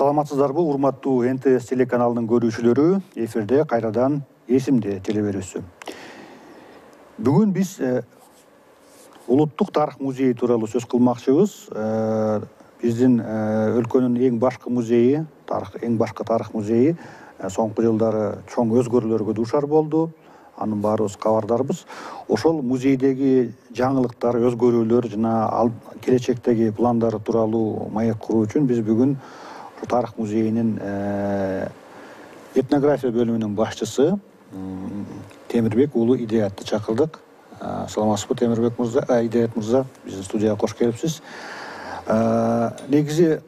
Саламатсыздарбы, урматтуу НТС телеканалынын көрүүчүлөрү, эфирде кайрадан эсимде телеберүүсү. Бүгүн биз улуттук тарых музейи тууралуу сөз кылмакчыбыз. Биздин өлкөнүн эң башкы музейи, эң башкы тарых музейи соңку жылдары чоң өзгөрүүлөргө дуушар болду. Анын баарыбыз кабардарбыз. Ошол музейдеги жаңылыктар, өзгөрүүлөр жана келечектеги пландары тууралуу маек куруу үчүн биз бүгүн тарых музейинин этнография бөлүмүнүн башчысы Темирбек уулу Идеятты чакырдык. Саламатсызбы, Темирбек мырза, Идеят мырза, биздин студияга кош келипсиз. Негизи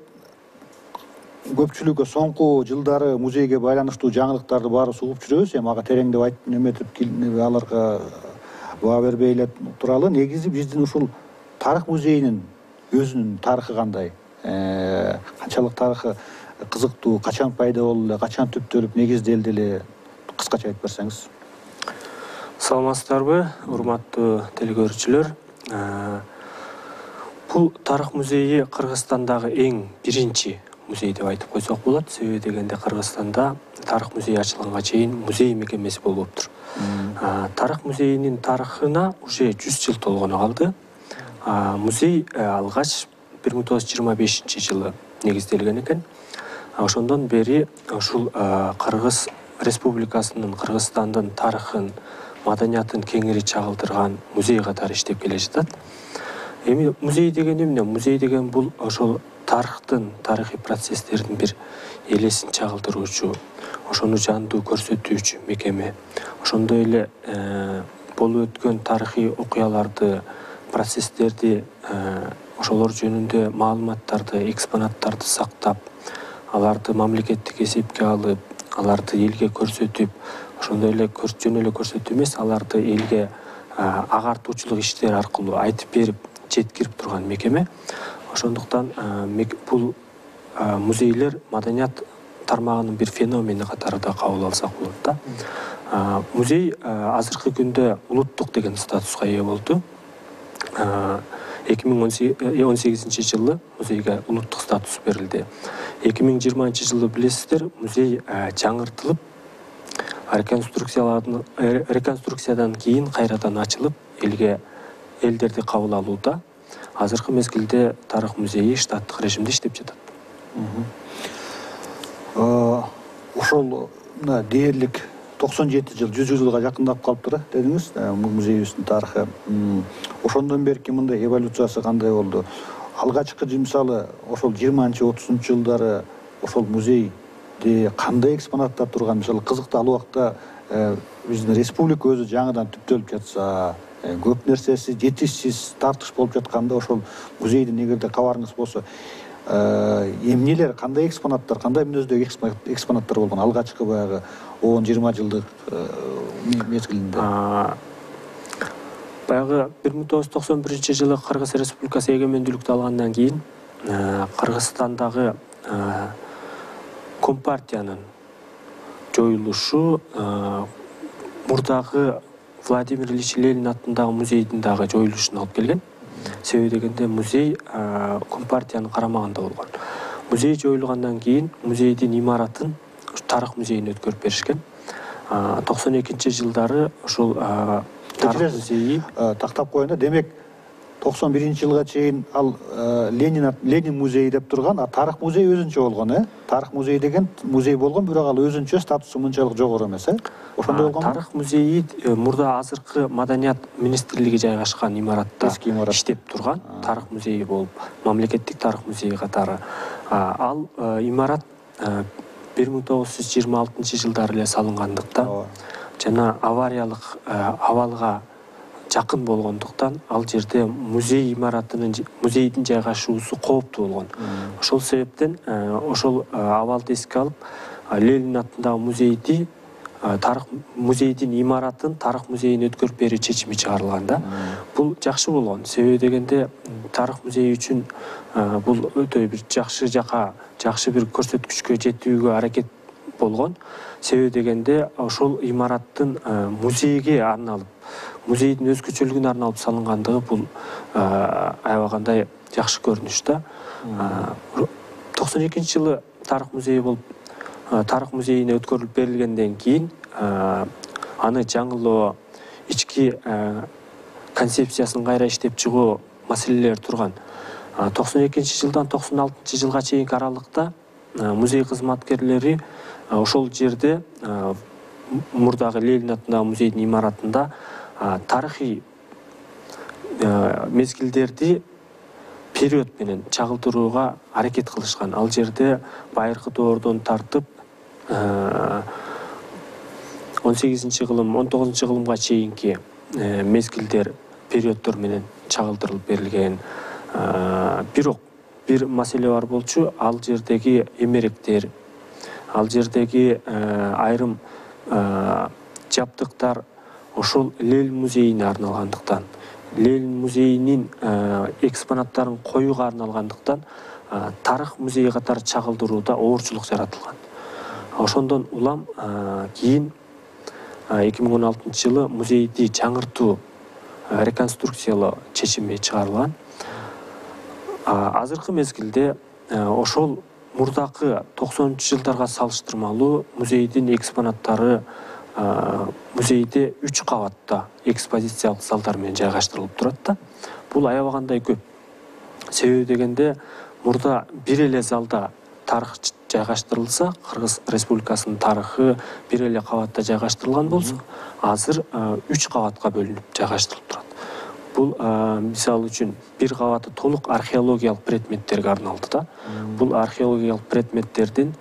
көпчүлүккө соңку жылдары музейге байланыштуу жаңылыктарды баары угуп жүрөбүз. Эми ага тереңдеп айтып неметип аларга баа бербей эле туралы. Негизи биздин ушул тарых музейинин өзүнүн тарыхы кандай? Канчалык тарыхы кызыктуу, качан пайда болду эле, качан түптөлүп, негизделди эле, кыскача айтып берсеңиз. Саламатсыздарбы, урматтуу телекөрүүчүлөр. Бул тарых музейи Кыргызстандагы эң биринчи музей деп айтып койсок болот. Себеби дегенде Кыргызстанда тарых музейи ачылганга чейин музей мекемеси болбоптур. Тарых музейинин тарыхына уже 100 жыл толгону калды. Музей алгач 1925 жылы негизделген экен. Ошондон бери ушул Кыргыз Республикасынын, Кыргызстандын тарыхын, маданиятын кеңири чагылдырган музей катары иштеп келе жатат. Эми музей деген эмне? Музей деген бул ошол тарыхтын, тарыхый процесстердин бир элесин чагылдыруучу, ошону жандуу көрсөтүүчү мекеме. Ошондой эле болуп өткөн тарыхый окуяларды, процесстерди, ошолор жөнүндө маалыматтарды, экспонаттарды сактап, аларды мамлекеттик эсепке алып, аларды элге көрсөтүп, ошондой эле жөн эле көрсөтүү эмес, аларды элге агартуучулук иштер аркылуу айтып берип, жеткирип турган мекеме. Ошондуктан бул музейлер маданият тармагынын бир феномени катары да кабыл алсак болот да. Музей азыркы күндө улуттук деген статуска ээ болду. 2018 жылы музейге улуттук статус берилди. 2020 жылы билесиздер, музей жаңыртылып, реконструкциядан кийин кайрадан ачылып, элдерди кабыл алууда. Азыркы мезгилде тарых музейи штаттык режимде иштеп жатат. Ошол дээрлик 97 жыл, 100 жылга жакындап калыптыр, дедиңиз, музейибиздин тарыхы. Ошондон берки мындай эволюциясы кандай болду? Алгачкы мисалы ошол 20-30 жылдары ошол музейде кандай экспонаттар турган? Мисалы кызыктуу ал убакта биздин республика өзү жаңыдан түптөлүп жатса, көп нерсеси жетишсиз, тартыш болуп жатканда ошол музейдин эгерде кабарыңыз болсо, эмнелер, кандай экспонаттар, кандай мүнөздөгү экспонаттар болгон алгачкы баягы 10-20 жылдык мезгилинде? Баягы 1991 жылы Кыргыз Республикасы эгемендүүлүктү алгандан кийин Кыргызстандагы Компартиянын жоюлушу мурдагы Владимир Ильич Ленин атындагы музейдин дагы жоюлушуна алып келген. Себеби дегенде музей Компартиянын карамагында болгон. Музей жоюлгандан кийин музейдин имаратын тарых музейине өткөрүп беришкен. 92 жылдары ошол тарых музейи тактап коеюн. Демек 91 жылга чейин ал Ленин музейи деп турган, а тарых музей өзүнчө болгон, Тарых музей деген музей болгон, бирок ал өзүнчө статусу мынчалык жогору эмес, Ошондой болгон. Тарых музейи мурда азыркы маданият министрлиги жайгашкан имаратта иштеп турган тарых музейи болуп, мамлекеттик тарых музейи катары. Ал имарат 1926 жылдары эле салынгандыктан жана авариялык абалга жакын болгондуктан ал жерде музей имаратынын, музейдин жайгашуусу кооптуу болгон. Ошол себептен ошол абалды эске алып, Ленин атындагы музейди, тарых музейдин имаратын тарых музейине өткөрүп берүү чечими чыгарылган да. Бул жакшы болгон. Себеби дегенде тарых музеи үчүн бул өтө бир жакшы жака, жакшы бир көрсөткүчкө жетүүгө аракет болгон. Себеби дегенде ошол имараттын музейге арналып, музейдин өзгөчөлүгүнө арналып салынгандыгы бул аябагандай жакшы көрүнүш да. 92-жылы тарых музейі болып, тарых музейіне өткөрүлүп берилгенден кийин аны жаңылоо, ички концепциясын кайра иштеп чыгуу маселелери турган. 92-жылдан 96-жылга чейинки аралыкта музей кызматкерлери ошол жерде мурдагы Ленин атындагы музейдин имаратында тарыхый мезгилдерди период менен чагылдырууга аракет кылышкан. Ал жерде байыркы доордон тартып 18-кылым, 19-кылымга чейинки мезгилдер, периоддор менен чагылдырылып берилген. Бирок бир маселе бар болчу, ал жердеги эмеректер, ал жердеги айрым жабдыктар ошол Ленин музейине арналгандыктан, Ленин музейинин экспонаттарын коюуга арналгандыктан тарых музейи катары чагылдырууда оорчулук жаратылган. Ошондон улам кийин 2016-жылы музейди жаңыртуу, реконструкциялоо чечими чыгарылган. Азыркы мезгилде ошол мурдакы 90-жылдарга салыштырмалуу музейдин экспонаттары музейде 3 кабатта экспозициялык залдар менен жайгаштырылып турат да. Бул аябагандай көп. Себеби дегенде мурда бир эле залда тарых жайгаштырылса, Кыргыз Республикасынын тарыхы бир эле кабатта жайгаштырылган болсо, азыр 3 кабатка бөлүнүп жайгаштырылып турат. Бул мисалы үчүн бир кабаты толук археологиялык предметтерге арналды да. Бул археологиялык предметтердин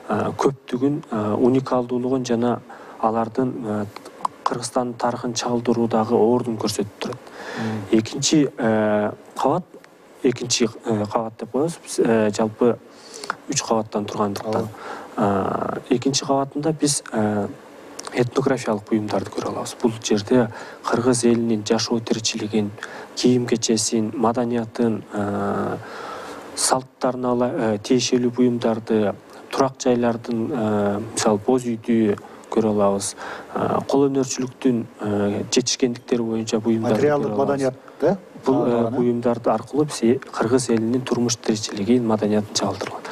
көптүгүн, уникалдуулугун жана алардын Кыргызстандын тарыхын чагылдыруудагы ордун көрсөтүп турат. Экинчи кабат деп коебуз. Биз жалпы 3 кабаттан тургандыктан. Экинчи кабатында биз этнографиялык буюмдарды көрө алабыз. Бул жерде кыргыз элинин жашоо тиричилигин, кийим-кечесин, маданиятын, салттарына тиешелүү буюмдарды, турак жайлардын, мисалы боз үйдү көрө алабыз. Кол өнөрчүлүктүн жетишкендиктери боюнча буюмдарды көрө алабыз. Материалдык маданиятты бул буюмдарды аркылуу биз кыргыз элинин турмуш тиричилигин, маданиятын чагылдырган.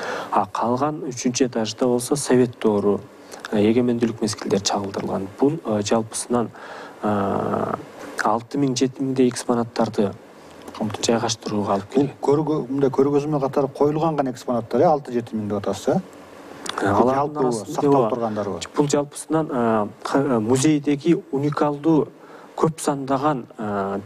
Калган 3-чү этажда болсо совет доору, эгемендүүлүк мезгилдери чагылдырылган. Бул жалпысынан 6000-7000 экспонаттарды жайгаштырууга алып келген. Мындай көргөзмө катары коюлган экспонаттар 6-7 деп атасыз, алардын сакталып тургандарбы? Бул жалпысынан музейдеги уникалдуу көп сандаган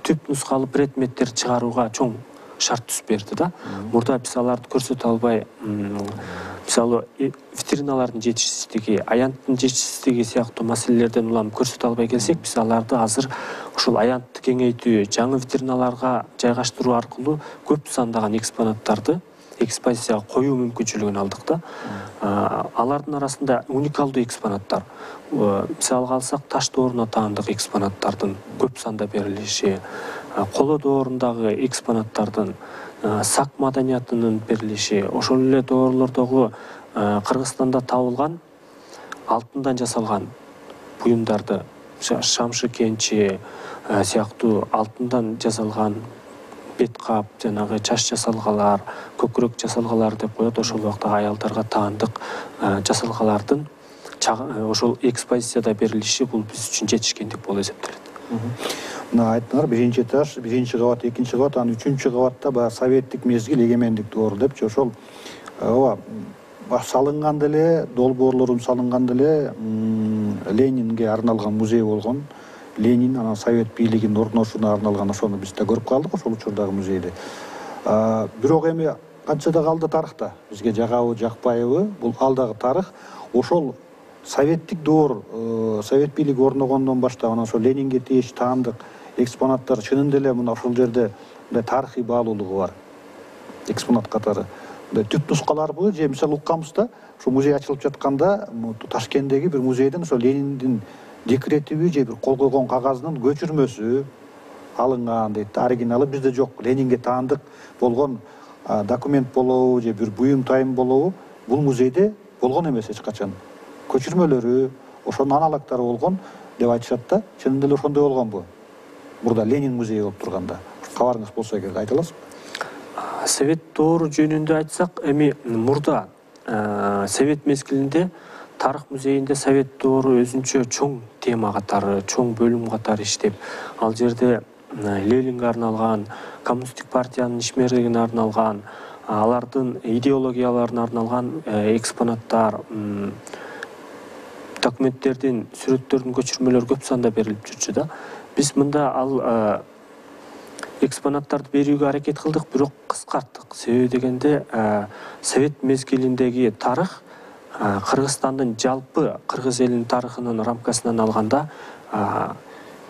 түп нускалуу предметтерди чыгарууга чоң шарт түзүп берди да. Мурда биз аларды көрсөтө албай, мисалы витриналардын жетишсиздиги, аянттын жетишсиздиги сыяктуу маселелерден улам көрсөтө албай келсек, биз аларды азыр ушул аянтты кеңейтүү, жаңы витриналарга жайгаштыруу аркылуу көп сандаган экспонаттарды экспозицияга коюу мүмкүнчүлүгүн алдык да. Алардын арасында уникалдуу экспонаттар, мисалга алсак таш дооруна таандык экспонаттардын көп санда берилиши, коло доорундагы экспонаттардын, сак маданиятынын берилиши, ошол эле доорлордогу Кыргызстанда табылган алтындан жасалган буюмдарды, шамшы кенчи сыяктуу алтындан жасалган бет кап, жанагы чач жасалгалар, көкүрөк жасалгалар деп коет, ошол убакта аялдарга таандык жасалгалардын ошол экспозицияда берилиши бул биз үчүн жетишкендик болуп эсептелет. Мына айттыңар, 1-чи этаж, 1-чи кабат, 2-чи кабат, анан 3-чү кабатта баягы советтик мезгил, эгемендик доору депчи, ошол салынган деле, долбоорлорун салынган деле Ленинге арналган музей болгон. Ленин, анан совет бийлигинин орношуна арналган, ошону биз да көрүп калдык, ошол учурдагы музейди. Бирок эми канчада калды тарыхта? Бизге жагабы, жакпайбы? Бул алдагы тарых. Ошол советтик доор, совет бийлиги орногондон баштап, анан ошол Ленинге тийиш таандык экспонаттар чынында эле мына ошол жерде тарыхый баалуулугу бар. Экспонат катары. Түп нускаларбы, же мисалы укканбыз да, ошо музей ачылып жатканда Ташкенттеги бир музейден ошол Лениндин декретиби же бир кол койгон кагазынын көчүрмөсү алынган дейт да. Оригиналы бизде жок. Ленинге таандык болгон документ болобу же бир буюм тайым болобу, бул музейде болгон эмес эч качан. Көчүрмөлөрү, ошонун аналогдору болгон деп айтышат да. Чынында эле ошондой болгонбу? Мурда Ленин музейи болуп турганда. Кабарыңыз болсо эгер айта аласызбы? Совет доору жөнүндө айтсак, эми мурда Совет мезгилинде тарых музейинде Совет доору өзүнчө чоң тема катары, чоң бөлүм катары иштеп, ал жерде Ленинге арналган, коммунисттик партиянын ишмерлигине арналган, алардын идеологияларына арналган экспонаттар, документтердин, сүрөттөрдүн көчүрмөлөрү көп санда берилип жүрчү да. Биз мында ал экспонаттарды берүүгө аракет кылдык, бирок кыскарттык. Себеби дегенде Совет мезгилиндеги тарых Кыргызстандын жалпы кыргыз элинин тарыхынын рамкасынан алганда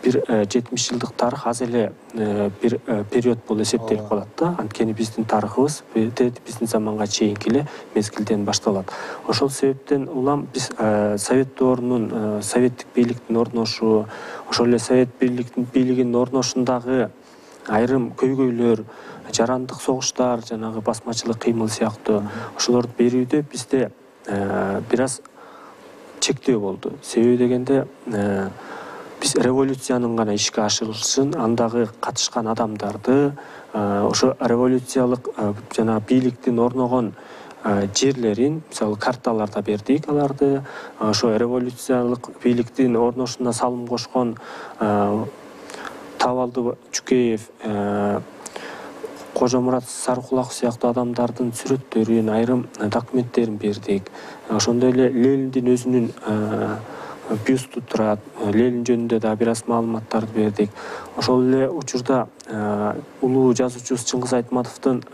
бир 70 жылдык тарых аз эле бир период болуп эсептелип калат да. Анткени биздин тарыхыбыз биздин заманга чейинки эле мезгилден башталат. Ошол себептен улам биз Совет доорунун, советтик бийликтин орношу, ошол эле Совет бийлигинин орношундагы айрым көйгөйлөр, жарандык согуштар, жанагы басмачылык кыймыл сыяктуу ошолорду берүүдө бизде бир аз чектөө болду. Себеби дегенде биз революциянын гана ишке ашырылышын, андагы катышкан адамдарды, ошо революциялык жана бийликтин орногон жерлерин, мисалы карталарда бердик аларды, ошо революциялык бийликтин орношуна салым кошкон Табалды Чүкеев, Кожомурат Сарыкулаков сыяктуу адамдардын сүрөттөрүн, айрым документтерин бердик. Ошондой эле Лениндин өзүнүн бюсту турат, Ленин жөнүндө да бир аз маалыматтарды бердик. Ошол эле учурда улуу жазуучубуз Чыңгыз Айтматовдун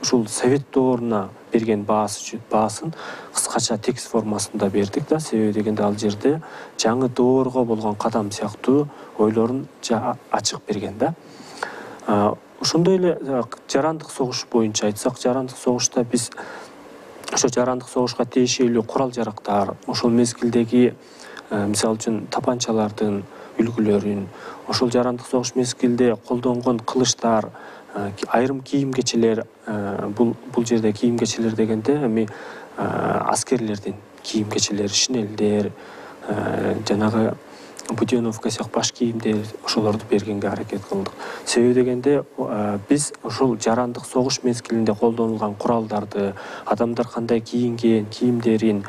ушул Совет дооруна берген баасын кыскача текст формасында бердик да. Себеби дегенде ал жерде жаңы доорго болгон кадам сыяктуу ойлорун ачык берген да. Ошондой эле жарандык согуш боюнча айтсак, жарандык согушта биз ошо жарандык согушка тиешелүү курал жарактар, ошол мезгилдеги мисалы үчүн тапанчалардын үлгүлөрүн, ошол жарандык согуш мезгилде колдонгон кылычтар, айрым кийим-кечелер, бул жерде кийим-кечелер дегенде эми аскерлердин кийим-кечелери, шинелдер, жанагы буденовка сыяктуу баш кийимдер, ошолорду бергенге аракет кылдык. Себеби дегенде биз ошол жарандык согуш мезгилинде колдонулган куралдарды, адамдар кандай кийинген, кийимдерин,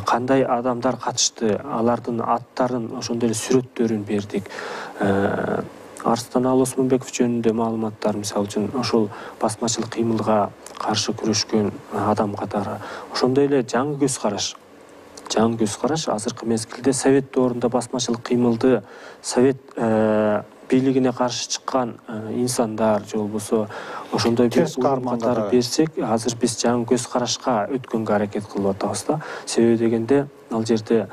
кандай адамдар катышты, алардын аттарын, ошондой эле сүрөттөрүн бердик. Арстаналы Осмонбеков жөнүндө маалыматтар, мисалы үчүн ошол басмачылык кыймылга каршы күрөшкөн адам катары. Ошондой эле жаңы көз караш азыркы мезгилде Совет доорунда басмачылык кыймылды Совет бийлигине каршы чыккан инсандар же болбосо ошондой бир катары берсек, азыр биз жаңы көз карашка өткөнгө аракет кылып атабыз да. Себеби дегенде ал жерде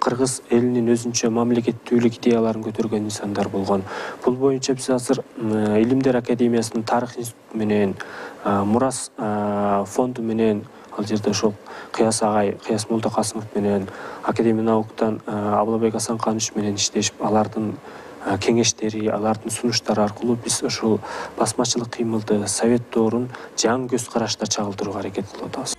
кыргыз элинин өзүнчө мамлекеттүүлүк идеяларын көтөргөн инсандар болгон. Бул боюнча биз азыр Илимдер академиясынын тарых институту менен, Мурас фонду менен, ал жерде ошол Кыяс агай, Кыяс Молдокасымов менен, Академия науктан Аблабек Асанканович менен иштешип, алардын кеңештери, алардын сунуштары аркылуу биз ошол басмачылык кыймылды, Совет доорун жаңы көз карашта чагылдырууга аракет кылып атабыз.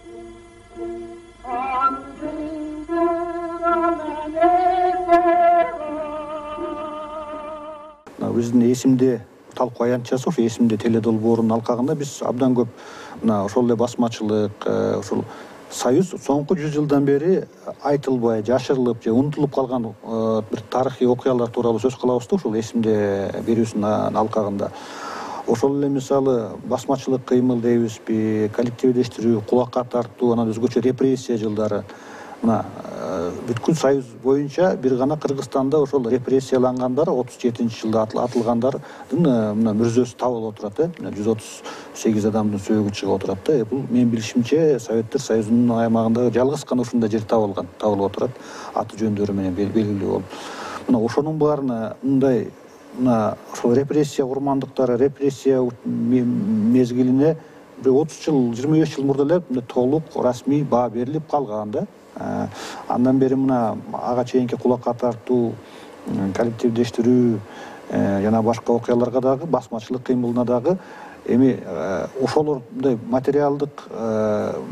Биздин эсимде талкуу аянтчасы, ошо эсимде теледолбоорунун алкагында биз абдан көп мына ошол эле басмачылык, ошол Союз соңку 100 жылдан бери айтылбай, жашырылып же унутулуп калган бир тарыхый окуялар тууралуу сөз кылабыз да ошол эсимде берүүсүнүн алкагында. Ошол эле мисалы басмачылык кыймыл дейбизби, коллективдештирүү, кулакка тартуу, анан өзгөчө репрессия жылдары. Мына бүткүл Союз боюнча бир гана Кыргызстанда ошол репрессиялангандар 37-жылда атылгандардын мына мүрзөсү табылып отурат, 138 адамдын сөөгү чыгып отурат да. Бул менин билишимче Советтер Союзунун аймагындагы жалгыз гана ушундай жер табылып отурат, аты жөндөрү менен белгилүү болуп. Мына ошонун баарына мындай мына ошол репрессия курмандыктары, репрессия мезгилине 30 жыл, 25 жыл мурда эле толук расмий баа берилип калган да. Андан бери мына ага чейинки кулакка тартуу, коллективдештирүү жана башка окуяларга дагы, басмачылык кыймылына дагы эми ошолордой материалдык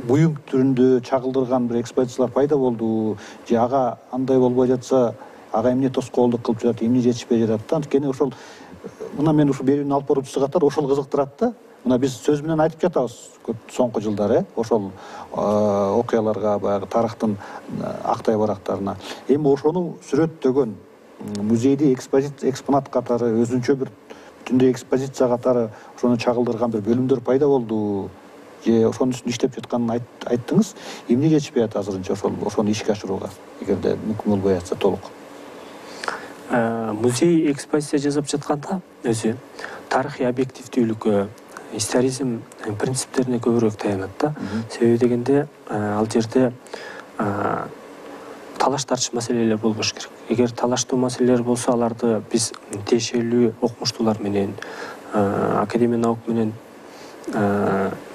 буюм түрүндө чагылдырган бир экспозициялар пайда болду. Же ага андай болбой жатса, ага эмне тоскоолдук кылып жатат, эмне жетишпей жатат да. Анткени ошол мына мен ушу берүүнү алып баруучусу катары ошол кызыктырат да. мына биз сөз менен айтып жатабыз көп соңку жылдары ошол окуяларга баягы тарыхтын актай барактарына. Эми ошону сүрөттөгөн музейди экспонат катары өзүнчө бир бүтүндөй экспозиция катары ошону чагылдырган бир бөлүмдөр пайда болду. Же ошонун үстүндө иштеп жатканын айттыңыз. Эмне жетишпей атат азырынча ошону ишке ашырууга, эгерде мүмкүн болбой атса толук? Музей экспозиция жасап жатканда өзү тарыхый объективдүүлүккө, историзм принциптерине көбүрөөк таянат да. Себеби дегенде ал жерде талаш тартыш маселелер болбош керек. Эгер талаштуу маселелер болсо, аларды биз тиешелүү окумуштуулар менен, академия наук менен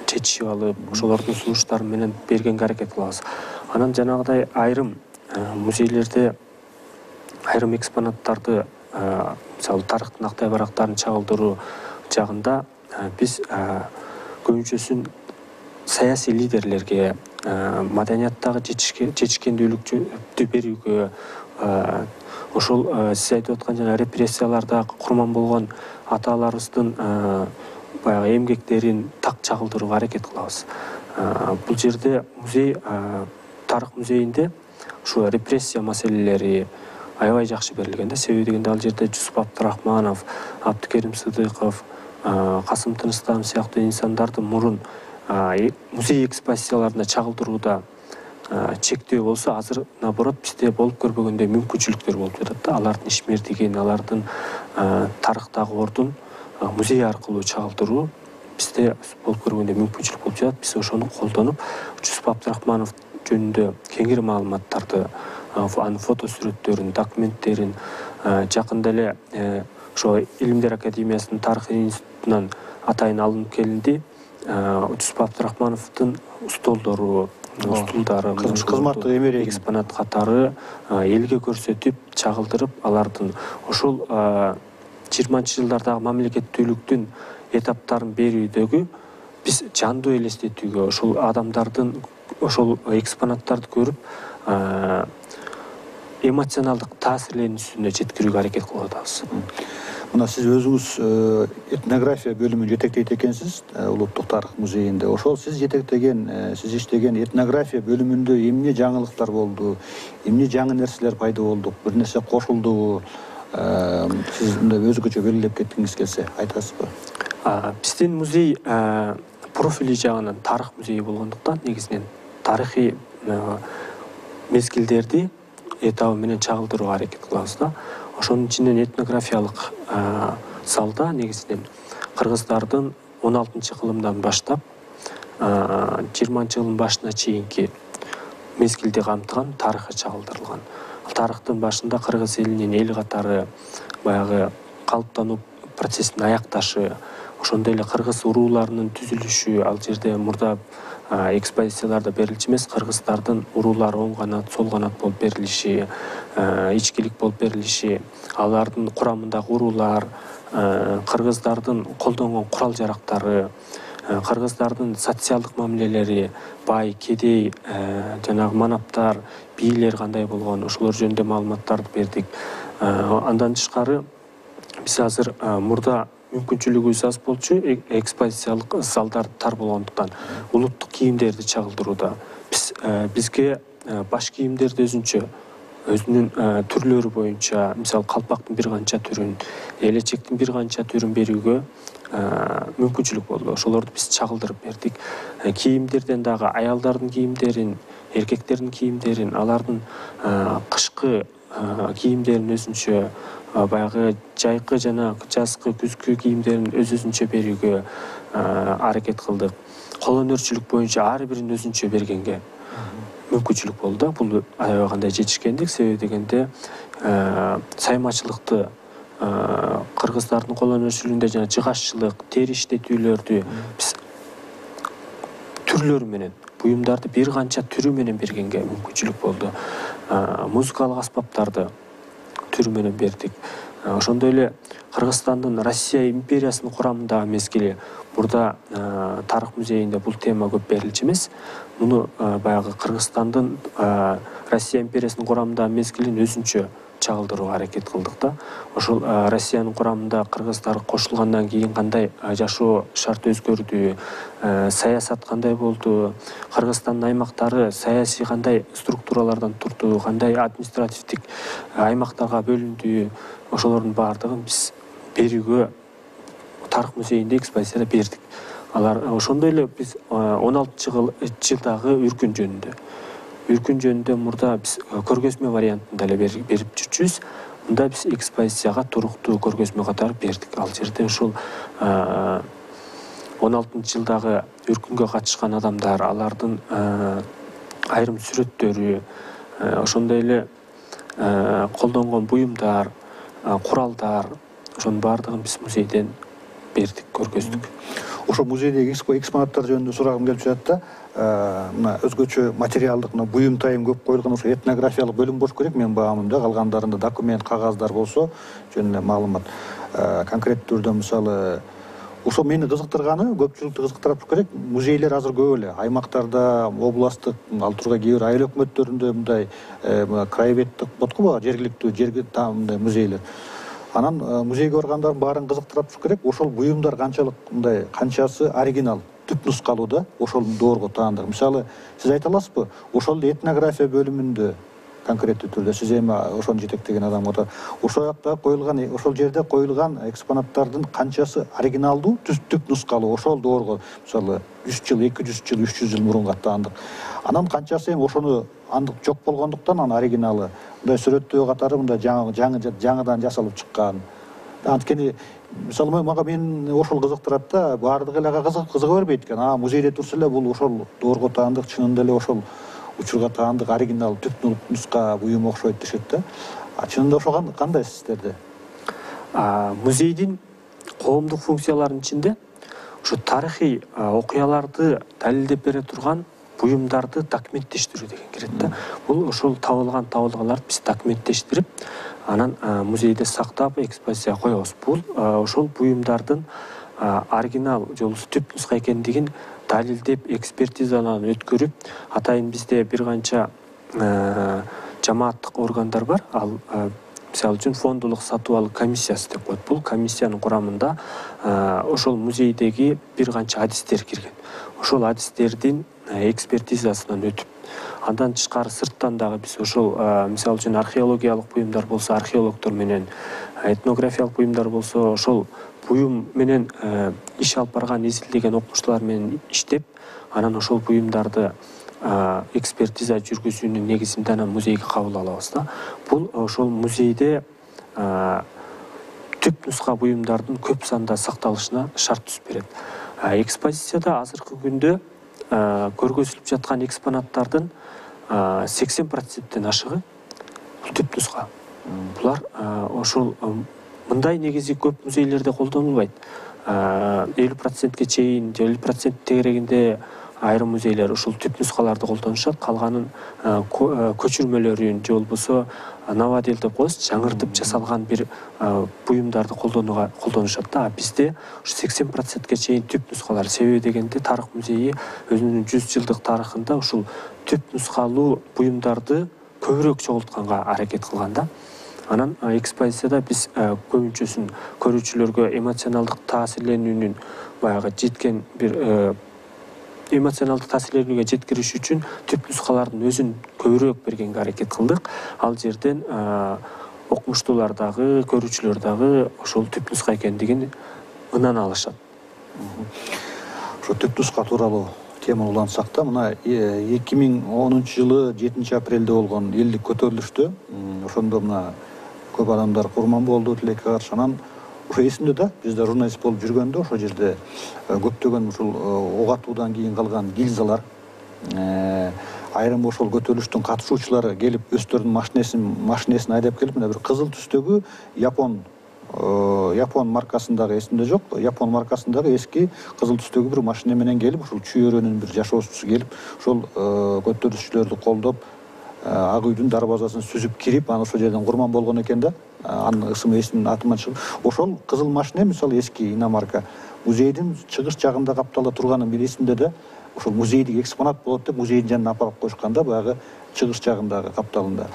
чечишип алып, ошолордун сунуштары менен бергенге аракет кылабыз. Анан жанагыдай айрым музейлерде айрым экспонаттарды, мисалы тарыхтын актай барактарын чагылдыруу жагында биз көбүнчөсүн саясий лидерлерге, маданияттагы жетишкендүүлүктү берүүгө, ошол сиз айтып аткан жана репрессияларда курман болгон аталарыбыздын баягы эмгектерин так чагылдырууга аракет кылабыз. Бул жерде музей, тарых музейинде ушу репрессия маселелери аябай жакшы берилген да. Себеби дегенде ал жерде Жусуп Абдурахманов, Абдыкерим Сыдыков, Касым Тыныстан сыяктуу инсандарды мурун музей экспозицияларына чагылдырууда чектөө болсо, азыр наоборот бизде болуп көрбөгөндөй мүмкүнчүлүктөр болуп жатат да. Алардын ишмердигин, алардын тарыхтагы ордун музей аркылуу чагылдыруу бизде болуп көргөндөй мүмкүнчүлүк болуп жатат. Биз ошону колдонуп, Жусуп Абдурахманов жөнүндө кеңири маалыматтарды, анын фото сүрөттөрүн, документтерин жакында эле ошо Илимдер академиясынын тарых институтунан атайын алынып келинди. Жусуп Абдурахмановдун столдору, стулдары, кызматтык эмерек экспонат катары элге көрсөтүп, чагылдырып, алардын ошол 20-чы жылдардагы мамлекеттүүлүктүн этаптарын берүүдөгү биз жандуу элестетүүгө, ошол адамдардын ошол экспонаттарды көрүп эмоционалдык таасирленүүсүнө жеткирүүгө аракет кылып атабыз. Мына сиз өзүңүз этнография бөлүмүн жетектейт экенсиз Улуттук тарых музейинде. Ошол сиз жетектеген, сиз иштеген этнография бөлүмүндө эмне жаңылыктар болду, эмне жаңы нерселер пайда болду, бир нерсе кошулдубу? Сиз мындай өзгөчө белгилеп кеткиңиз келсе айтасызбы? Биздин музей профили жагынан тарых музейи болгондуктан негизинен тарыхый мезгилдерди этабы менен чагылдырууга аракет кылабыз да. Ошонун ичинен этнографиялык залда негизинен кыргыздардын 16-кылымдан баштап 20-жылдын башына чейинки мезгилди камтыган тарыхы чагылдырылган. Тарыхтын башында кыргыз элинин эл катары баягы калыптануу процессин аякташы, ошондой эле кыргыз урууларынын түзүлүшү, ал жерде мурда экспозицияларда берилчү эмес, кыргыздардын уруулары оң канат, сол канат болуп берилиши, ичкилик болуп берилиши, алардын курамындагы уруулар, кыргыздардын колдонгон курал жарактары, кыргыздардын социалдык мамилелери, бай, кедей, жанагы манаптар, бийлер кандай болгон, ошолор жөнүндө маалыматтарды бердик. Андан тышкары биз азыр мурда мүмкүнчүлүгүбүз аз болчу, экспозициялык залдар тар болгондуктан улуттук кийимдерди чагылдырууда бизге баш кийимдерди өзүнүн түрлөрү боюнча, мисалы калпактын бир канча түрүн, элечектин бир канча түрүн берүүгө мүмкүнчүлүк болду. Ошолорду биз чагылдырып бердик. Кийимдерден дагы аялдардын кийимдерин, эркектердин кийимдерин, алардын кышкы кийимдерин өзүнчө, баягы жайкы жана жазкы, күзгү кийимдерин өзүнчө берүүгө аракет кылдык. Кол өнөрчүлүк боюнча ар бирин өзүнчө бергенге мүмкүнчүлүк болду. Бул аябай кандай жетишкендик. Себеби дегенде саймачылыкты, кыргыздардын кол өнөрчүлүгүндө жана жыгаччылык, тери иштетүүлөрдү биз түрлөрү менен, буюмдарды бир канча түрү менен бергенге мүмкүнчүлүк болду. Музыкалык аспаптарды түрү менен бердик. Ошондой эле Кыргызстандын Россия империясынын курамындагы мезгили мурда тарых музейинде бул тема көп берилчү эмес. Муну баягы Кыргызстандын Россия империясынын курамындагы мезгилин өзүнчө чагылдырууга аракет кылдык да. Ошол Россиянын курамында кыргыздар кошулгандан кийин кандай жашоо шарт өзгөрдү, саясат кандай болду, Кыргызстандын аймактары саясий кандай структуралардан турду, кандай административдик аймактарга бөлүндү, ошолордун баардыгын биз берүүгө тарых музейинде экспозицияда бердик. Алар ошондой эле биз 16-жылдагы үркүн жөнүндө мурда биз көргөзмө вариантында эле берип жүрчүбүз. Мында биз экспозицияга туруктуу көргөзмө катары бердик. Ал жерде ушул 16-жылдагы үркүнгө катышкан адамдар, алардын айрым сүрөттөрү, ошондой эле колдонгон буюмдар, куралдар, ошонун баардыгын биз музейден бердик, көргөздүк. Ошо музейдеги экспонаттар жөнүндө сурагым келип жатат да. Мына өзгөчө материалдык буюм тайым көп коюлган ошо этнографиялык бөлүм болуш керек. Мен баамымда калгандарында документ, кагаздар болсо жөн эле маалымат. Конкреттүү түрдө мисалы ошо мени кызыктырганы, көпчүлүктү кызыктыра туруш керек. Музейлер азыр көп эле. Аймактарда, областтык, ал тургай кээ бир айыл өкмөттөрүндө мындай краеведдик болот го, жергиликтүү мындай музейлер. Анан музейге баргандардын баарын кызыктыра туруш керек. Ошол буюмдар канчалык мындай, канчасы оригинал, түп нускалуу да, ошол доорго таандык. Мисалы, сиз айта аласызбы? Ошол этнография бөлүмүндө конкреттүү түрдө сиз эми ошону жетектеген адам отур. Ошол жакта коюлган, ошол жерде коюлган экспонаттардын канчасы оригиналдуу, түп нускалуу, ошол доорго мисалы 100 жыл, 200 жыл, 300 жыл мурунга таандык. Анан канчасы эми ошону андык жок болгондуктан анын оригиналы мындай сүрөттөө катары мындай жаңыдан жасалып чыккан. Анткени мисалы мен ошол кызыктырат да, баардыгы эле кызыга бербейт экен. Музейде турса эле бул ошол доорго таандык, чынында эле ошол учурга таандык оригинал түп нуска буюм окшойт дешет да. Чынында ошо кандай сиздерде? Музейдин коомдук функцияларынын ичинде ушу тарыхый окуяларды далилдеп бере турган буюмдарды документтештирүү деген кирет да. Бул ошол табылгаларды биз документтештирип, анан музейде сактап экспозицияга коебуз. Бул ошол буюмдардын оригинал же болбосо түп нуска экендигин далилдеп, экспертизаларын өткөрүп, атайын бизде бир канча жамааттык органдар бар. Ал мисалы үчүн фондулук сатып алуу комиссиясы деп коет. Бул комиссиянын курамында ошол музейдеги бир канча адистер кирген. Ошол адистердин экспертизасынан өтүп, андан тышкары сырттан дагы биз ошол мисалы үчүн археологиялык буюмдар болсо археологдор менен, этнографиялык буюмдар болсо ошол буюм менен иш алып барган изилдеген окумуштуулар менен иштеп, анан ошол буюмдарды экспертиза жүргүзүүнүн негизинде анан музейге кабыл алабыз да. Бул ошол музейде түп нуска буюмдардын көп санда сакталышына шарт түзүп берет. Экспозицияда азыркы күндө көргөзүлүп жаткан экспонаттардын 80%-тен ашыгы түп нуска. Булар ошол мындай негизи көп музейлерде колдонулбайт. 50%-ке чейин, 50% тегерегинде айрым музейлер ушул түп нускаларды колдонушат, калганын көчүрмөлөрүн же болбосо новодел деп коебуз, жаңыртып жасалган бир буюмдарды колдонушат да. Бизде ушу 80%-ке чейин түп нускалар. Себеби дегенде тарых музейи өзүнүн 100 жылдык тарыхында ушул түп нускалуу буюмдарды көбүрөөк чогултканга аракет кылган да. Анан экспозицияда биз көбүнчөсүн көрүүчүлөргө эмоционалдык таасирленүүнүн баягы жеткен бир эмоционалдык таасирленүүгө жеткириш үчүн түп нускалардын өзүн көбүрөөк бергенге аракет кылдык. Ал жерден окумуштуулар дагы, көрүүчүлөр дагы ошол түп нуска экендигин ынан алышат. Ошо түп нуска тууралуу теманы улантсак да, мына 2010-жылы 7-апрелде болгон элдик көтөрүлүштө ошондо мына көп адамдар курман болду, тилекке каршы. Анан ошо эсимде да, бизде журналист болуп жүргөндө ошол жерде көптөгөн ушул ок атуудан кийин калган гильзалар, айрым ошол көтөрүлүштүн катышуучулары келип өздөрүнүн машинесин айдап келип, мына бир кызыл түстөгү Япон маркасындагы, эсимде жок, Япон маркасындагы эски кызыл түстөгү бир машина менен келип, ушул чүйөрөнүн бир жашоочусу келип, ошол көтөрүлүшчүлөрдү колдоп, ак үйдүн дарбазасын сүзүп кирип, анан ошол жерден курман болгон экен да. Анын ысымы эсимдин атыма чыгып, ошол кызыл машина мисалы эски иномарка музейдин чыгыш жагында каптала турганы бир эсимде да. ошол музейдик экспонат болот деп музейдин жанына апарып коюшканда баягы чыгыш жагындагы капталында.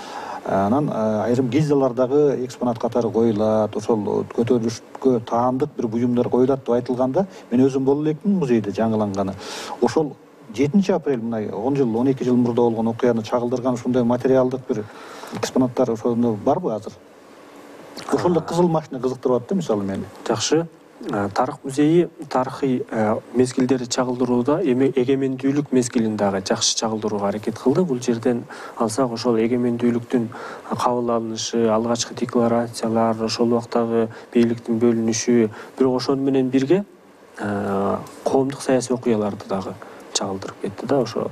Анан айрым гильзалардагы экспонат катары коюлат, ошол көтөрүлүшкө таандык бир буюмдар коюлат деп айтылганда, мен өзүм боло элекмин музейде жаңыланганы. Ошол 7 апрель мына 10 жыл, 12 жыл мурда болгон окуяны чагылдырган ушундай материалдык бир экспонаттар ошондо барбы азыр? Ошол эле кызыл машина кызыктырып атты мисалы мени. Жакшы. Тарых музейи тарыхый мезгилдерди чагылдырууда эгемендүүлүк мезгилин дагы жакшы чагылдырууга аракет кылды. Бул жерден алсак, ошол эгемендүүлүктүн кабыл алынышы, алгачкы декларациялар, ошол убактагы бийликтин бөлүнүшү, бирок ошону менен бирге коомдук саясий окуяларды дагы чагылдырып кетти да. Ошо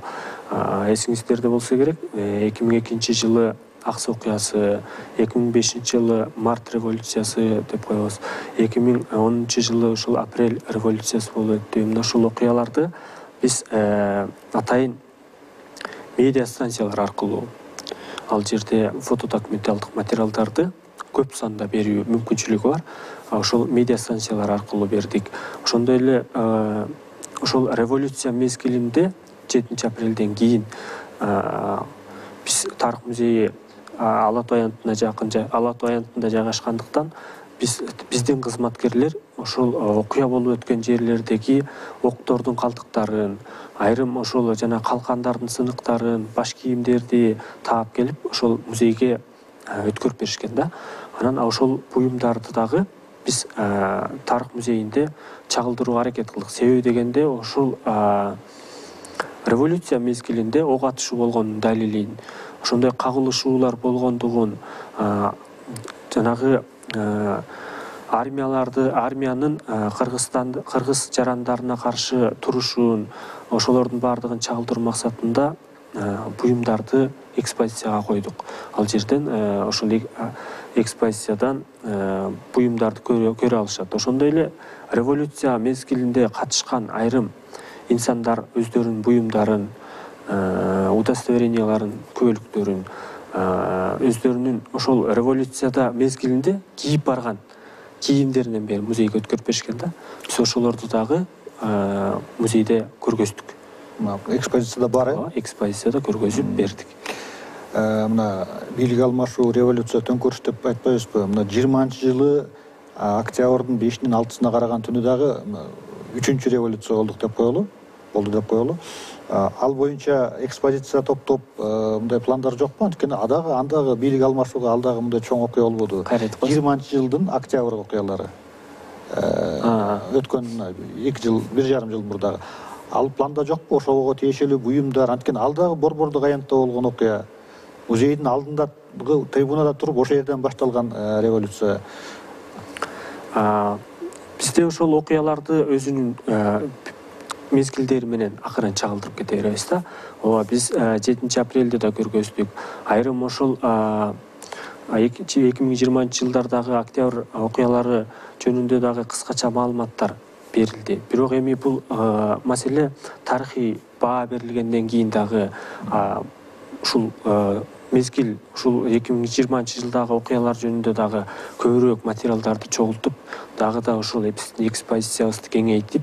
эсиңиздерде болсо керек, 2002 жылы Аксы окуясы, 2005 жылы Март революциясы деп коебуз, 2010 жылы ушул Апрель революциясы болуп өттү. Мына ушул окуяларды биз атайын медиа станциялар аркылуу, ал жерде фотодокументалдык материалдарды көп санда берүү мүмкүнчүлүгү бар. Ошол медиа станциялар аркылуу бердик. Ошондой эле ошол революция мезгилинде 7 апрелден кийин биз Тарых музейи Ала Тоо аянтында жайгашкандыктан биздин кызматкерлер ошол окуя болуп өткөн жерлердеги октордун калдыктарын, айрым ошол жана калкандардын сыныктарын, баш кийимдерди таап келип ошол музейге өткөрүп беришкен да. Анан ошол буюмдарды дагы биз Тарых музейинде чагылдырууга аракет кылдык. Себеби дегенде ошол революция мезгилинде ок атышуу болгонун далилин, ошондой кагылышуулар болгондугун, жанагы армиянын кыргыз жарандарына каршы турушун, ошолордун баардыгын чагылдыруу максатында буюмдарды экспозицияга койдук. Ал жерден ошол экспозициядан буюмдарды көрө алышат. Ошондой эле революция мезгилинде катышкан айрым инсандар өздөрүнүн буюмдарын, удостоверенияларын, күбөлүктөрүн, өздөрүнүн ошол революцияда мезгилинде кийип барган кийимдеринен бери музейге өткөрүп беришкен да. Биз ошолорду дагы музейде көргөздүк. Экспозицияда бар, экспозицияда көргөзүп бердик. Мына бийлик алмашуу, революция, төңкөрүш деп айтпайбызбы? Мына 20-жылы октябрдын 5-нин 6-сына караган түнү дагы 3-чү революция болду деп коелу. Ал боюнча экспозиция топтоп мындай пландар жокпу? Анткени андагы бийлик алмашууга алдагы мындай чоң окуя болбоду. 20-жылдын октябрь окуялары. Өткөн 2 жыл, 1,5 жыл мурдагы. Ал планда жокпу? Ошого тиешелүү буюмдар, анткени алдагы борбордук аянтта болгон окуя. Музейдин алдындагы трибунада туруп ошол жерден башталган революция. Бизде ошол окуяларды өзүнүн мезгилдери менен акырын чагылдырып кете беребиз да. Биз 7 апрелде да көргөздүк. Айрым ошол 2020 жылдардагы октябрь окуялары жөнүндө дагы кыскача маалыматтар берилди. Бирок эми бул маселе тарыхый баа берилгенден кийин дагы ушул мезгил, ушул 2020 жылдагы окуялар жөнүндө дагы көбүрөөк материалдарды чогултуп, дагы да ушул экспозициябызды кеңейтип,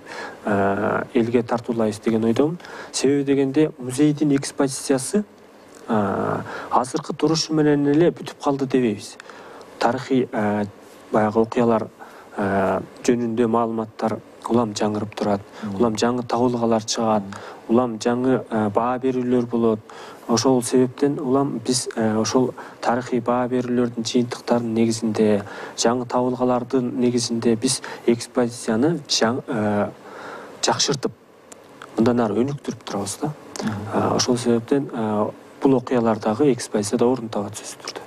элге тартуулайбыз деген ойдомун. Себеби дегенде музейдин экспозициясы азыркы турушу менен эле бүтүп калды дебейбиз. Тарыхый баягы окуялар жөнүндө маалыматтар улам жаңырып турат, улам жаңы табылгалар чыгат, улам жаңы баа берүүлөр болот. Ошол себептен улам биз ошол тарыхый баа берүүлөрдүн жыйынтыктарынын негизинде, жаңы табылгалардын негизинде биз экспозицияны жакшыртып, мындан ары өнүктүрүп турабыз да. Ошол себептен бул окуялар дагы экспозицияда орун табат сөзсүз түрдө.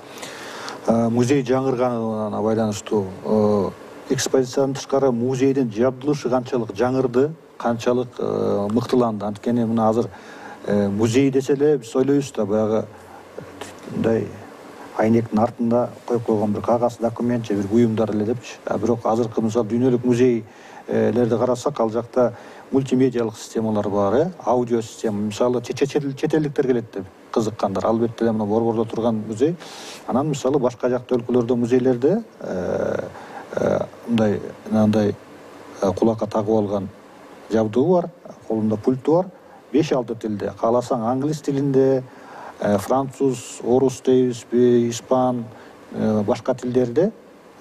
Музей жаңырганына байланыштуу экспозициядан тышкары музейдин жабдылышы канчалык жаңырды, канчалык мыктыланды? Анткени мына азыр музей десе эле биз ойлойбуз да, баягы мындай айнектин артында коюп койгон бир кагаз документ же бир буюмдар эле депчи. Бирок азыркы мисалы дүйнөлүк музейлерди карасак, ал жакта мультимедиалык системалар бар, аудио система. Мисалы чет элдиктер келет деп кызыккандар. Албетте эле мына борбордо турган музей. Анан мисалы башка жакта өлкөлөрдө музейлерде мындай кулакка тагып алган жабдыгы бар, колунда пульту бар. 5-6 tilde, кааласаң англис тилинде, француз, орус дейбизби, испан, башка тилдерде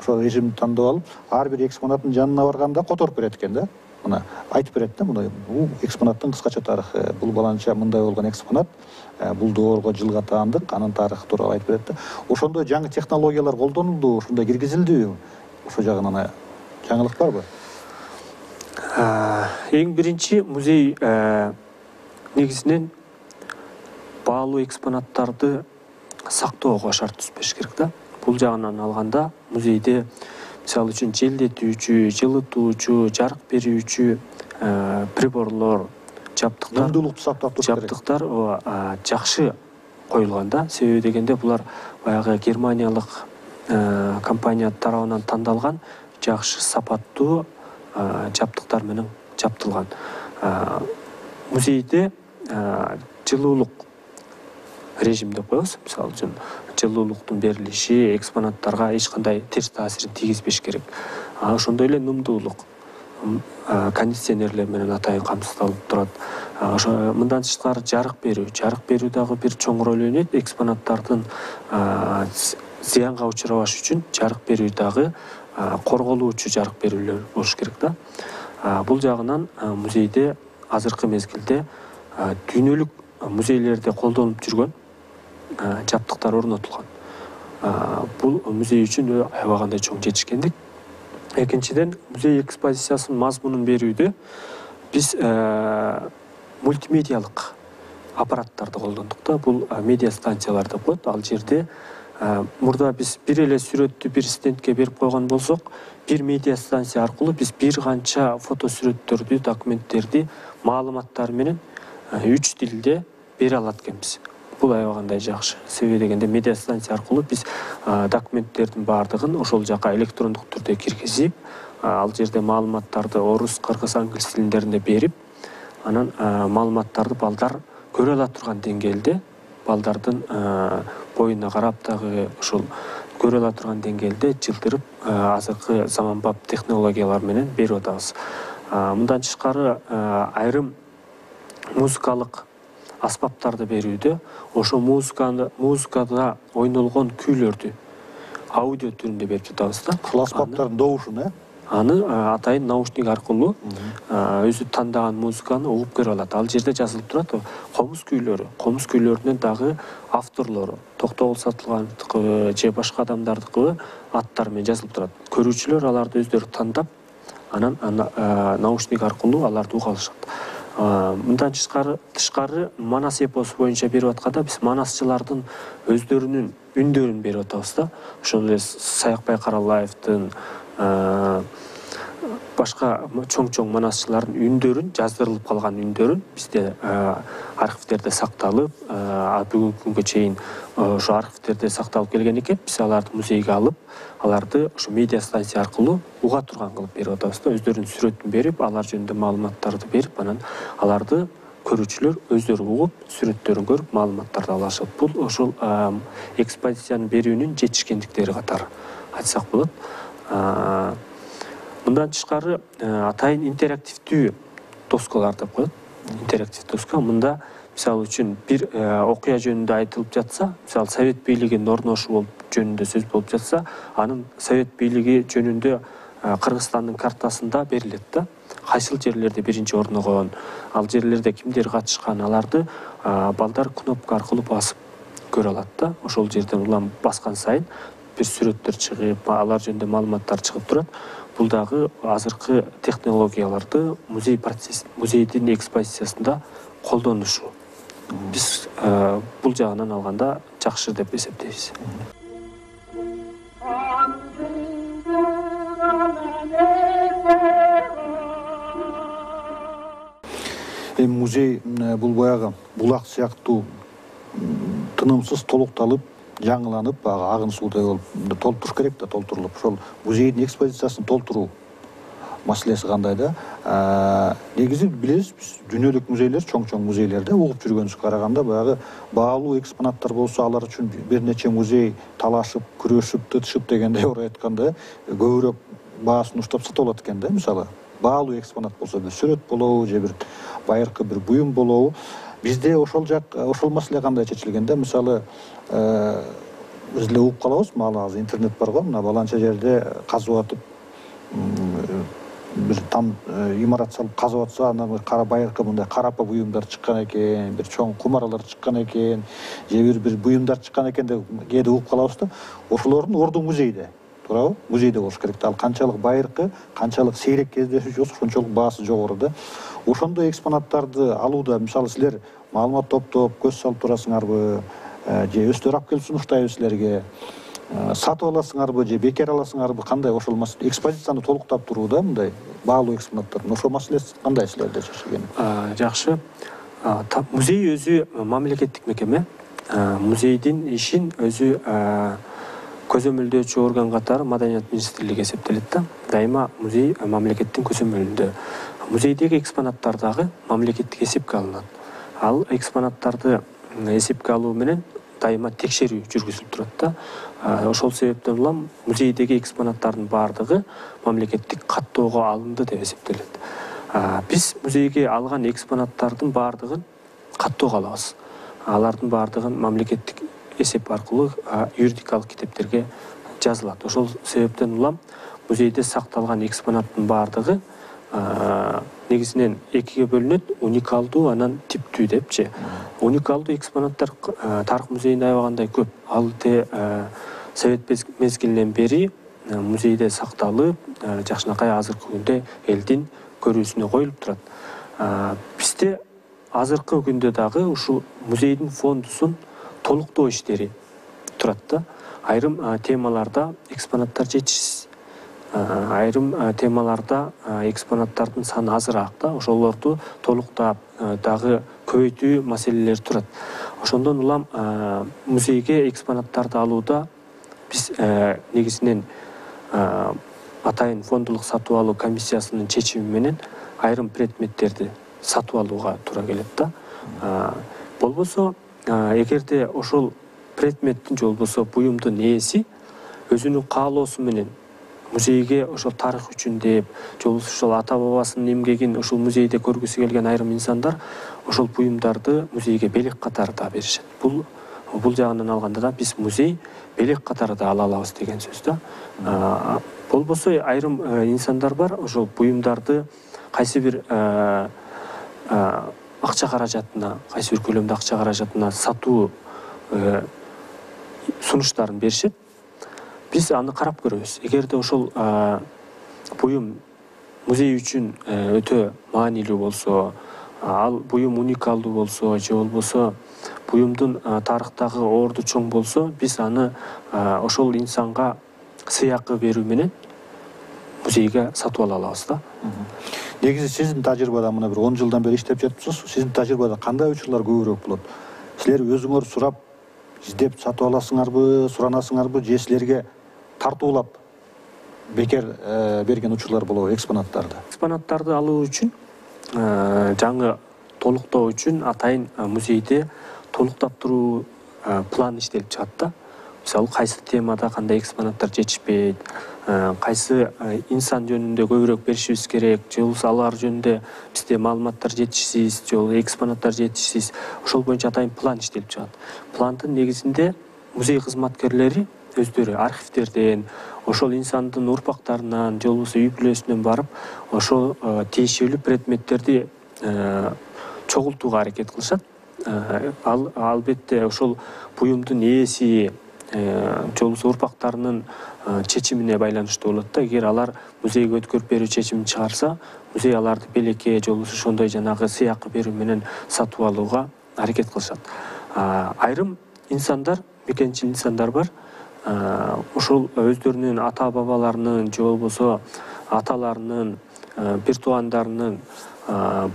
ошо режимди тандап алып, ар бир экспонаттын жанына барганда которуп берет экен да. Мына айтып берет да, мына бул экспонаттын кыскача тарыхы, бул баланча мындай болгон экспонат, бул доорго жылга таандык, анын тарыхы тууралуу айтып берет да. Ошондой жаңы технологиялар колдонулду, ушундай киргизилдиби? Ошо жагынан жаңылык барбы? Эң биринчи музей негизинен баалуу экспонаттарды сактоого шарт түзбөш керек да. Бул жагынан алганда музейде мисалы үчүн желдетүүчү, жылытуучу, жарык берүүчү приборлор, жабдыктар, Нымдуулукту сактап туруш керек. жабдыктар жакшы коюлган да. Себеби дегенде булар баягы германиялык компания тарабынан тандалган жакшы сапаттуу жабдыктар менен жабдылган. Музейде жылуулук режим деп коебуз. Мисалы үчүн жылуулуктун берилиши экспонаттарга эч кандай терс таасирин тийгизбеш керек. Ошондой эле нымдуулук кондиционерлер менен атайын камсыздалып турат. Ошо мындан тышкары жарык берүү дагы бир чоң роль ойнойт. Экспонаттардын зыянга учурабаш үчүн жарык берүү дагы корголуучу жарык берүүлөр болуш керек да. Бул жагынан музейде азыркы мезгилде дүйнөлүк музейлерде колдонуп жүргөн жабдыктар орнотулган. Бул музей үчүн аябагандай чоң жетишкендик. Экинчиден, музей экспозициясынын мазмунун берүүдө биз мультимедиалык аппараттарды колдондук да. Бул медиа станциялар деп коет. Ал жерде мурда биз бир эле сүрөттү бир стендке берип койгон болсок, бир медиа станция аркылуу биз бир канча фото сүрөттөрдү, документтерди, маалыматтар менен 3 тилде бере алат экенбиз. Бул аябагандай жакшы. Себеби дегенде медиа станция аркылуу биз документтердин баардыгын ошол жака электрондук түрдө киргизип, ал жерде маалыматтарды орус, кыргыз, англис тилиндеринде берип, анан маалыматтарды балдар көрө ала турган деңгээлде, балдардын боюна карап дагы ошол көрө ала турган деңгээлде жылдырып, азыркы заманбап технологиялар менен берип атабыз. Мындан тышкары айрым музыкалык аспаптарды берүүдө ошо музыкада ойнолгон күйлөрдү аудио түрүндө берип жатабыз да. Ушул аспаптардын добушун, аны атайын наушник аркылуу өзү тандаган музыканы угуп көрө алат. Ал жерде жазылып турат комуз күйлөрү. Комуз күйлөрүнүн дагы авторлору, Токтогул Сатылгановдуку же башка адамдардыкы аттары менен жазылып турат. Көрүүчүлөр аларды өздөрү тандап, анан наушник аркылуу аларды уга алышат. Мындан тышкары Манас эпосу боюнча берип атканда биз манасчылардын өздөрүнүн үндөрүн берип атабыз да. Ошол эле Саякбай Каралаевдин башка чоң манасчылардын үндөрүн, жаздырылып калган үндөрүн бизде архивдерде сакталып, бүгүнкү күнгө чейин ошо архивдерде сакталып келген экен. Биз аларды музейге алып, аларды ошо медиа станция аркылуу уга турган кылып берип атабыз да. Өздөрүнүн сүрөтүн берип, алар жөнүндө маалыматтарды берип, анан аларды көрүүчүлөр өздөрү угуп, сүрөттөрүн көрүп, маалыматтарды алышат. Бул ошол экспозициянын берүүнүн жетишкендиктери катары айтсак болот. Мындан тышкары атайын интерактивдүү доскалар деп коет. Интерактив доска мында мисалы үчүн бир окуя жөнүндө айтылып жатса, мисалы Совет бийлигинин орношу болуп жөнүндө сөз болуп жатса, анын Совет бийлиги жөнүндө Кыргызстандын картасында берилет да. Кайсыл жерлерде биринчи орногон, ал жерлерде кимдер катышкан, аларды балдар кнопка аркылуу басып көрө алат да. Ошол жерден улам баскан сайын бир сүрөттөр чыгып, алар жөнүндө маалыматтар чыгып турат. Бул дагы азыркы технологияларды музейдин экспозициясында колдонушу. Биз бул жагынан алганда жакшы деп эсептейбиз. Музей бул баягы булак сыяктуу тынымсыз толукталып, жаңыланып, агын суудай болуп толтуруш керек да, толтурулуп. Ошол музейдин экспозициясын толтуруу маселеси кандай да? Негизи билебиз, биз дүйнөлүк музейлер, чоң музейлерде угуп жүргөнүбүзгө караганда баягы баалуу экспонаттар болсо, алар үчүн бир нече музей талашып, күрөшүп, тытышып дегендей орой айтканда көбүрөөк баасын уштап сатып алат экен да, мисалы. Баалуу экспонат болсо, бир сүрөт болобу, же бир байыркы бир буюм болобу. Бизде ошол маселе кандай чечилгенде, мисалы биз эле угуп калабыз, мага азыр интернет бар го, мына баланча жерде казып атып, бир там имарат салып казып атса, анан кара байыркы мындай карапа буюмдар чыккан экен, бир чоң кумаралар чыккан экен, же бир буюмдар чыккан экен деп кээде угуп калабыз да. Ошолордун орду музейде, туурабы? Музейде болуш керек. Ал канчалык байыркы, канчалык сейрек кездешүүчү, ошончолук баасы жогору да. Ошондой экспонаттарды алууда, мисалы силер маалымат топтоп, көз салып турасыңарбы, же өздөрү алып келип сунуштайбы силерге, сатып аласыңарбы же бекер аласыңарбы, кандай ошол экспозицияны толуктап турууда мындай баалуу экспонаттардын ошол маселеси кандай силерде чечилген? Жакшы. Музей өзү мамлекеттик мекеме. Музейдин ишин өзү көзөмөлдөөчү орган катары Маданият министрлиги эсептелет да. Дайыма музей мамлекеттин көзөмөлүндө. Музейдеги экспонаттар дагы мамлекеттик эсепке алынат. Ал экспонаттарды эсепке алуу менен дайыма текшерүү жүргүзүлүп турат да. Ошол себептен улам музейдеги экспонаттардын баардыгы мамлекеттик каттоого алынды деп эсептелет. Биз музейге алган экспонаттардын баардыгын каттоого алабыз. Алардын баардыгын мамлекеттик эсеп аркылуу юридикалык китептерге жазылат. Ошол себептен улам музейде сакталган экспонаттын баардыгы негизинен экиге бөлүнөт: уникалдуу, анан типтүү депчи. Уникалдуу экспонаттар тарых музейинде аябагандай көп. Ал совет мезгилинен бери музейде сакталып, жакшынакай азыркы күндө элдин көрүүсүнө коюлуп турат. Бизде азыркы күндө дагы ушу музейдин фондусун толуктоо иштери турат да. Айрым темаларда экспонаттар жетишсиз. Айрым темаларда экспонаттардын саны азыраак да. Ошолорду толуктап дагы көбөйтүү маселелери турат. Ошондон улам музейге экспонаттарды алууда биз негизинен атайын фондулук сатып алуу комиссиясынын чечими менен айрым предметтерди сатып алууга туура келет да. Болбосо эгерде ошол предметтин же болбосо буюмдун ээси өзүнүн каалоосу менен музейге ошол тарых үчүн деп, же болбосо ошол ата бабасынын эмгегин ошол музейде көргүсү келген айрым инсандар ошол буюмдарды музейге белек катары да беришет. Бул жагынан алганда да биз музей белек катары да ала алабыз деген сөз да. Болбосо айрым инсандар бар, ошол буюмдарды кайсы бир акча каражатына, кайсы бир көлөмдө акча каражатына сатуу сунуштарын беришет. Биз аны карап көрөбүз. Эгерде ошол буюм музей үчүн өтө маанилүү болсо, ал буюм уникалдуу болсо, же болбосо буюмдун тарыхтагы орду чоң болсо, биз аны ошол инсанга сыйакы берүү менен музейге сатып ала алабыз да. Негизи сиздин тажрыйбада мына бир 10 жылдан бери иштеп жатыпсыз. Сиздин тажрыйбада кандай учурлар көбүрөөк болот? Силер өзүңөр сурап, издеп сатып аласыңарбы, суранасыңарбы, же силерге тартуулап бекер берген учурлар болобу экспонаттарды? Экспонаттарды алуу үчүн, жаңы толуктоо үчүн атайын музейде толуктап туруу план иштелип чыгат да. Мисалы, кайсы темада кандай экспонаттар жетишпейт, кайсы инсан жөнүндө көбүрөөк беришибиз керек, же болбосо алар жөнүндө бизде маалыматтар жетишсиз, же болбосо экспонаттар жетишсиз. Ошол боюнча атайын план иштелип чыгат. Пландын негизинде музей кызматкерлери өздөрү архивтерден, ошол инсандын урпактарынан, же болбосо үй бүлөсүнөн барып, ошол тиешелүү предметтерди чогултууга аракет кылышат. Албетте ошол буюмдун ээси, же болбосо урпактарынын чечимине байланыштуу болот да. Эгер алар музейге өткөрүп берүү чечимин чыгарса, музей аларды белекке, же болбосо ошондой жанагы сыйакы берүү менен сатып алууга аракет кылышат. Айрым инсандар, мекенчил инсандар бар, ошол өздөрүнүн ата бабаларынын, же болбосо аталарынын, бир туугандарынын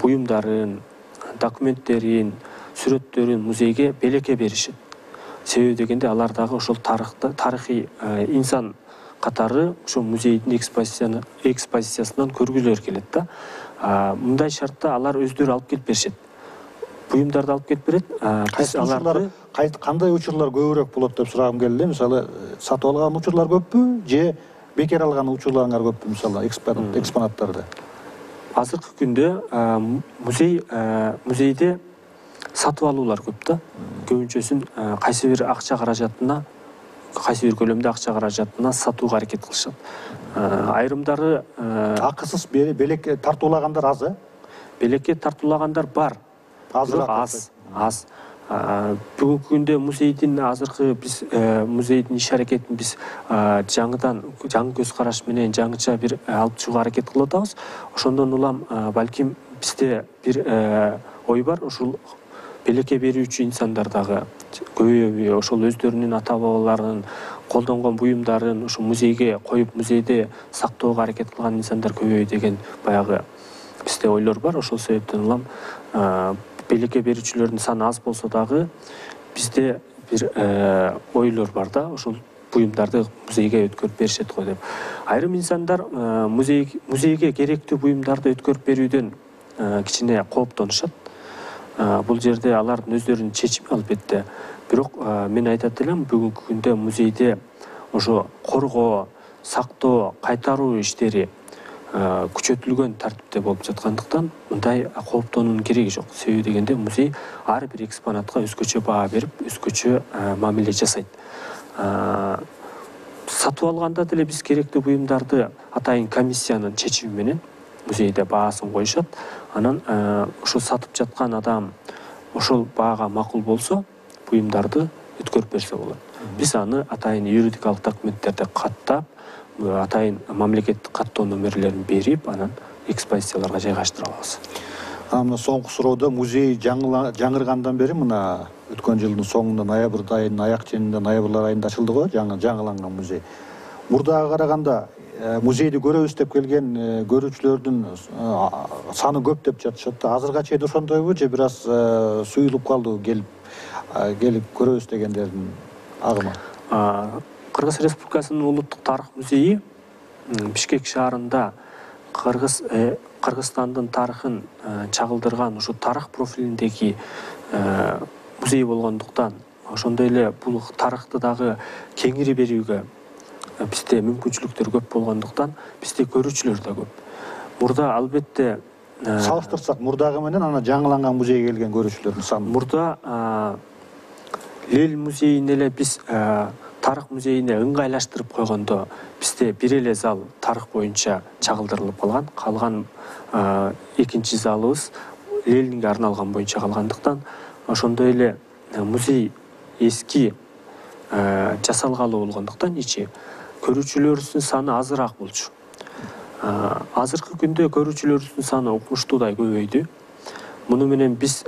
буюмдарын, документтерин, сүрөттөрүн музейге белекке беришет. Себеби дегенде алар дагы ошол тарыхый инсан катары ошол музейдин экспозициясынан көргүлөрү келет да. Мындай шартта алар өздөрү алып келип беришет. Буюмдарды алып келип берет. Кандай учурлар көбүрөөк болот деп сурагым келди. Мисалы, сатып алган учурлар көппү же бекер алган учурларыңар көппү, мисалы, экспонаттарды? азыркы күндө музейде сатып алуулар көп да. Көбүнчөсүн кайсы бир акча каражатына, кайсы бир көлөмдө акча каражатына сатууга аракет кылышат. Айрымдары акысыз белек тартуулагандар аз, белекке тартуулагандар бар. Азыраак аз. Бүгүнкү күндө музейдин азыркы биз музейдин иш аракетин биз жаңы көз караш менен жаңыча бир алып чыгууга аракет кылып атабыз. Ошондон улам балким бизде бир ой бар, ушул белекке берүүчү инсандар дагы көбөйбү, ошол өздөрүнүн ата бабаларынын колдонгон буюмдарын ушу музейге коюп, музейде сактоого аракет кылган инсандар көбөйбү деген баягы бизде ойлор бар. Ошол себептен улам белекке берүүчүлөрдүн саны аз болсо дагы бизде бир ойлор бар да, ошол буюмдарды музейге өткөрүп беришет го деп. Айрым инсандар музейге керектүү буюмдарды өткөрүп берүүдөн кичине кооптонушат. Бул жерде алардын өздөрүнүн чечими албетте. Бирок мен айтат элем, бүгүнкү күндө музейде ошо коргоо, сактоо, кайтаруу иштери күчөтүлгөн тартипте болуп жаткандыктан мындай кооптонуунун кереги жок. Себеби дегенде музей ар бир экспонатка өзгөчө баа берип, өзгөчө мамиле жасайт. Сатып алганда деле биз керектүү буюмдарды атайын комиссиянын чечими менен музейде баасын коюшат. Анан ошо сатып жаткан адам ошол баага макул болсо, буюмдарды өткөрүп берсе болот. Биз аны атайын юридикалык документтерди каттап, атайын мамлекеттик каттоо номерлерин берип, анан экспозицияларга жайгаштыра алабыз. Мына соңку суроодо музей жаңыргандан бери мына өткөн жылдын соңунда ноябрь айынын аяк ченинде ноябрь айында ачылды го жаңыланган музей. Мурдага караганда музейди көрөбүз деп келген көрүүчүлөрдүн саны көп деп жатышат. Азырга чейин ошондойбу же бир аз суюлуп калды келип көрөбүз дегендердин агымы? Кыргыз Республикасынын улуттук тарых музейи Бишкек шаарында Кыргызстандын тарыхын чагылдырган ушу тарых профилиндеги музей болгондуктан, ошондой эле бул тарыхты дагы кеңири берүүгө бизде мүмкүнчүлүктөр көп болгондуктан бизде көрүүчүлөр да көп. Мурда албетте салыштырсак, мурдагы менен ана жаңыланган музейге келген көрүүчүлөрдүн саны. Мурда Лел музейин эле биз тарых музейине ыңгайлаштырып койгондо бизде бир эле зал тарых боюнча чагылдырылып калган. Калган экинчи залыбыз Лелинге арналган боюнча калгандыктан, ошондой эле музей эски жасалгалы болгондуктан ичи көрүүчүлөрүбүздүн саны азыраак болчу. Азыркы күндө көрүүчүлөрүбүздүн саны укмуштуудай көбөйдү. Муну менен биз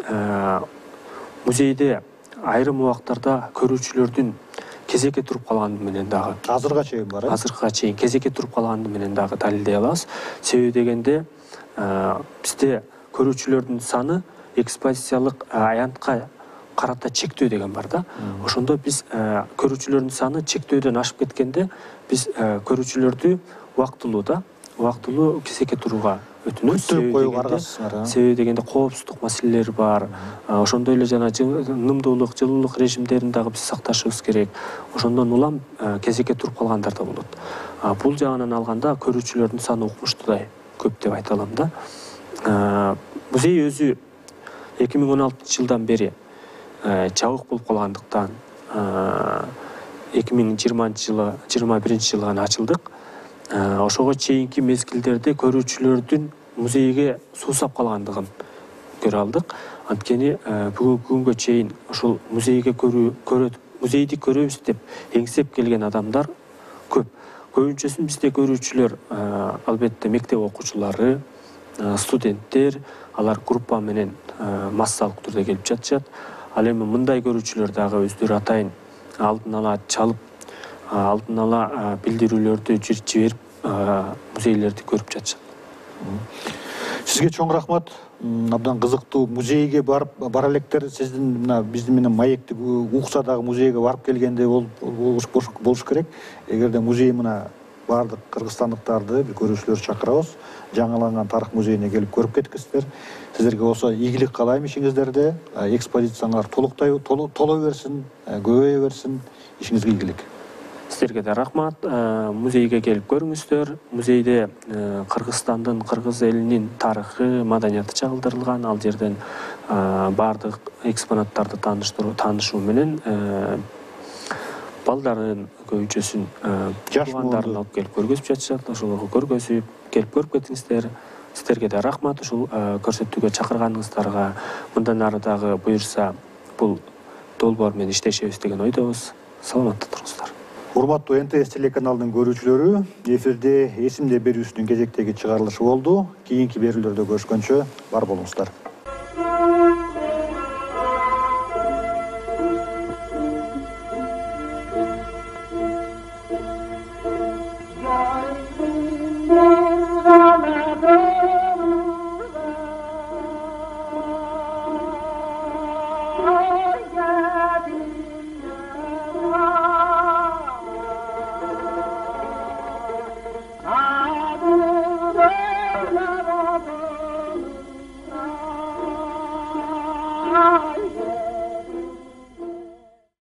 музейде айрым убактарда көрүүчүлөрдүн кезекке туруп калганы менен дагы азырга чейин бар. Азырга чейин кезекке туруп калганы менен дагы далилдей алабыз. Себеби дегенде бизде көрүүчүлөрдүн саны экспозициялык аянтка карата чектөө деген бар да. Ошондо биз көрүүчүлөрдүн саны чектөөдөн ашып кеткенде биз көрүүчүлөрдү убактылуу кезекке турууга өтүнөбүз. Себеби дегенде коопсуздук маселелери бар. Ошондой эле жана нымдуулук, жылуулук режимдерин дагы биз сакташыбыз керек. Ошондон улам кезекке туруп калгандар да болот. Бул жагынан алганда көрүүчүлөрдүн саны укмуштуудай көп деп айта алам да. Музей өзү 2016 жылдан бери жабык болуп калгандыктан 2020 жылы, 21 жылы гана ачылдык. Ошого чейинки мезгилдерде көрүүчүлөрдүн музейге суусап калгандыгын көрө алдык. Анткени бүгүнкү күнгө чейин ошол музейди көрөбүз деп эңсеп келген адамдар көп. Көбүнчөсүн бизде көрүүчүлөр албетте мектеп окуучулары, студенттер, алар группа менен массалык түрдө келип жатышат. Ал эми мындай көрүүчүлөр дагы өздөрү атайын алдын ала чалып, алдын ала билдирүүлөрдү жиберип музейлерди көрүп жатышат. Сизге чоң рахмат. Абдан кызыктуу музейге бара электер. Сиздин мына биздин менен маекти укса дагы музейге барып келгендей болуш керек. Эгерде музей мына бардык кыргызстандыктарды, көрүүчүлөрдү чакырабыз. Жаңыланган тарых музейине келип көрүп кеткилиңиздер. Сиздерге болсо ийгилик каалайм ишиңиздерде. Экспозициялар толо берсин, көбөйө берсин. Ишиңизге ийгилик. Сіздерге де рахмат. Музейге келіп көріңіздер. Музейде Қырғызстандың, қырғыз елінің тарихы, маданияты чагылдырылған. Ал жерден бардық экспонаттарды танышу менен балдарын көбүнчөсүн тугандарын алып келип көргөзүп жатышат. Ошолорго көргөзүп, келип көрүп кетиңиздер. Сіздерге де рахмат. Ушул көрсөтүүгө чакырганыңыздарга мындан ары дагы буюрса бул долбоор менен иштешебиз деген ойдобуз. Саламатта туруңуздар. Урматтуу НТС телеканалынын көрүүчүлөрү, эфирде эсимде берүүсүнүн кезектеги чыгарылышы болду. Кийинки берүүлөрдө көрүшкөнчө бар болуңуздар. Ah